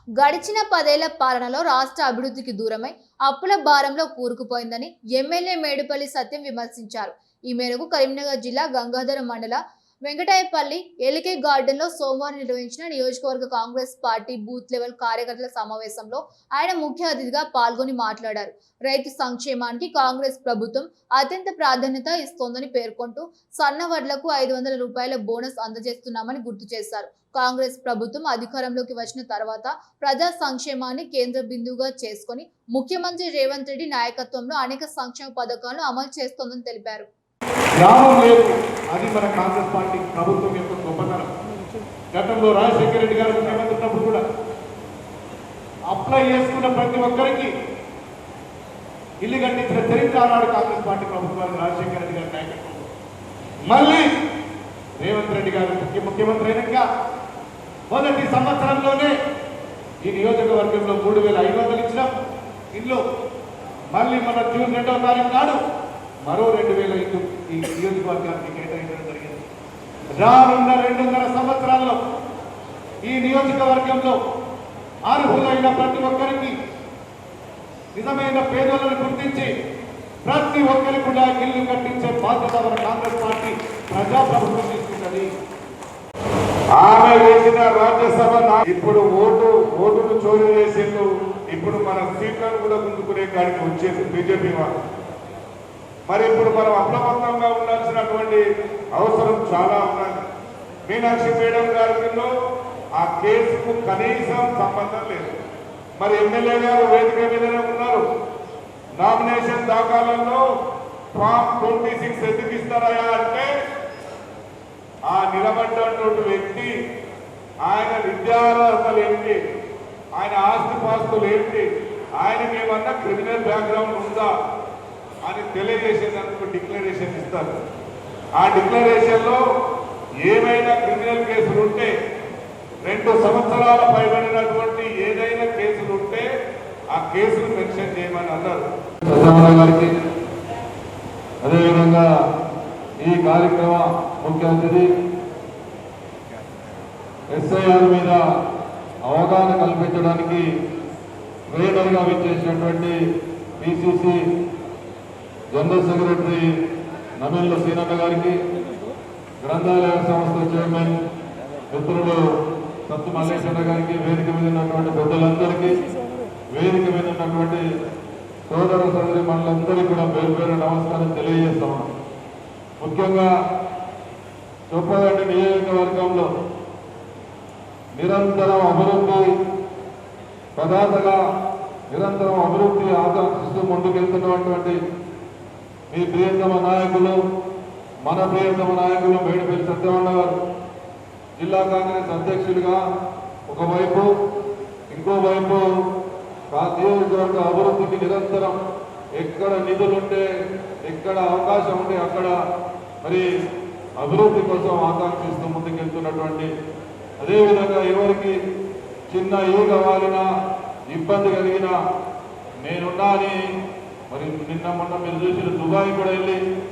గడిచిన 10 ఏళ్ల పాలనలో రాష్ట్ర అభివృద్ధికి దూరమై అప్పుల భారంలో కూరుకుపోయిందని ఎమ్మెల్యే మేడుపల్లి సత్యం విమర్శించారు. ఈ మేరకు కరీంనగర్ జిల్లా గంగాధర మండల వెంకటాయపల్లి ఎల్కే గార్డెన్ లో సోమవారం నిర్వహించిన నియోజకవర్గ కాంగ్రెస్ పార్టీ బూత్ లెవెల్ కార్యకర్తల సమావేశంలో ఆయన ముఖ్య అతిథిగా పాల్గొని మాట్లాడారు. రైతు సంక్షేమానికి కాంగ్రెస్ ప్రభుత్వం అత్యంత ప్రాధాన్యత ఇస్తోందని పేర్కొంటూ సన్న వడ్లకు 500 రూపాయల బోనస్ అందజేస్తున్నామని గుర్తు చేశారు. కాంగ్రెస్ ప్రభుత్వం అధికారంలోకి వచ్చిన తర్వాత ప్రజా సంక్షేమాన్ని కేంద్ర బిందువుగా చేసుకుని ముఖ్యమంత్రి రేవంత్ రెడ్డి నాయకత్వంలో అనేక సంక్షేమ పథకాలను అమలు చేస్తోందని తెలిపారు. గ్రామం లేదు, అది మన కాంగ్రెస్ పార్టీ ప్రభుత్వం యొక్క గొప్పతనం. గతంలో రాజశేఖర రెడ్డి గారు ముఖ్యమంత్రి ఉన్నప్పుడు కూడా అప్లై చేసుకున్న ప్రతి ఒక్కరికి ఇల్లు కట్టించిన చరిత్ర ఆనాడు కాంగ్రెస్ పార్టీ ప్రభుత్వాన్ని రాజశేఖర రెడ్డి గారి నాయకత్వం. మళ్ళీ రేవంత్ రెడ్డి గారు ముఖ్యమంత్రి అయినాక మొదటి సంవత్సరంలోనే ఈ నియోజకవర్గంలో 3500 ఇచ్చిన ఇల్లు మళ్ళీ మన జూన్ 2వ తారీఖు నాడు మరో 2000 ఇల్లు ఈ నియోజకవర్గానికి కేటాయించడం జరిగింది. రానున్న 2.5 సంవత్సరాల్లో ఈ నియోజకవర్గంలో అర్హులైన ప్రతి ఒక్కరికి నిజమైన పేదలను గుర్తించి ప్రతి ఒక్కరికి కూడా ఇల్లు కట్టించే బాధ్యత మన కాంగ్రెస్ పార్టీ ప్రజాప్రభుత్వం తీసుకుంటుంది. ఆమె వేసిన రాజ్యసభ ఇప్పుడు ఓటును చోరీ చేసేందుకు ఇప్పుడు మన సీట్లను కూడా ముందుకునే కాడికి వచ్చేది బీజేపీ వాళ్ళు. మరి ఇప్పుడు మనం అప్రమత్తంగా ఉండాల్సినటువంటి అవసరం చాలా ఉన్నది. మీనాక్షి మేడం గారిలో ఆ కేసుకు కనీసం సంబంధం లేదు. మరి ఎమ్మెల్యే గారు వేదిక మీదనే ఉన్నారు. నామినేషన్ దాఖలలో ఫామ్ 26 ఎందుకు ఇస్తారయా అంటే ఆ నిలబడ్డటువంటి వ్యక్తి ఆయన విద్యార్హతలు ఏంటి, ఆయన ఆస్తిపాస్తులు ఏంటి, ఆయనకి ఏమన్నా క్రిమినల్ బ్యాక్గ్రౌండ్ ఉందా అని తెలియజేసేందుకు డిక్లరేషన్ ఇస్తారు. ఆ డిక్లరేషన్లో ఏమైనా క్రిమినల్ కేసులు ఉంటే 2 సంవత్సరాల పైబడినటువంటి ఏదైనా కేసులు ఉంటే ఆ కేసులు మెన్షన్ చేయమని అన్నారు. గారికి అదేవిధంగా ఈ కార్యక్రమ ముఖ్య అతిథి ఎస్ఐఆర్ మీద అవగాహన కల్పించడానికి ట్రైనర్గా విచ్చేసినటువంటి పిసిసి జనరల్ సెక్రటరీ నమిల్ల సీనన్న గారికి, గ్రంథాలయ సంస్థ చైర్మన్ మిత్రులు సత్తు మల్లేశ్వర గారికి, వేదిక మీద ఉన్నటువంటి పెద్దలందరికీ, వేదిక మీద ఉన్నటువంటి సోదర సోదరి మనలందరికీ కూడా పేరు పేరు నమస్కారం తెలియజేస్తాము. ముఖ్యంగా చొప్పదండి నియోజకవర్గంలో నిరంతరం అభివృద్ధి ప్రదాతగా నిరంతరం అభివృద్ధి ఆకాంక్షిస్తూ ముందుకెళ్తున్నటువంటి మీ ప్రియతమ నాయకులు, మన ప్రియతమ నాయకులు మేడుపల్లి సత్యమన్న గారు జిల్లా కాంగ్రెస్ అధ్యక్షులుగా ఒకవైపు, ఇంకోవైపు నియోజకవర్గ అభివృద్ధికి నిరంతరం ఎక్కడ నిధులుంటే, ఎక్కడ అవకాశం ఉంటే అక్కడ మరి అభివృద్ధి కోసం ఆకాంక్షిస్తూ ముందుకెళ్తున్నటువంటి, అదేవిధంగా ఎవరికి చిన్న ఈగ వాలినా ఇబ్బంది కలిగినా నేనున్నా అని మరి నిన్న మొన్న మీరు చూసిన దుబాయ్ కూడా వెళ్ళి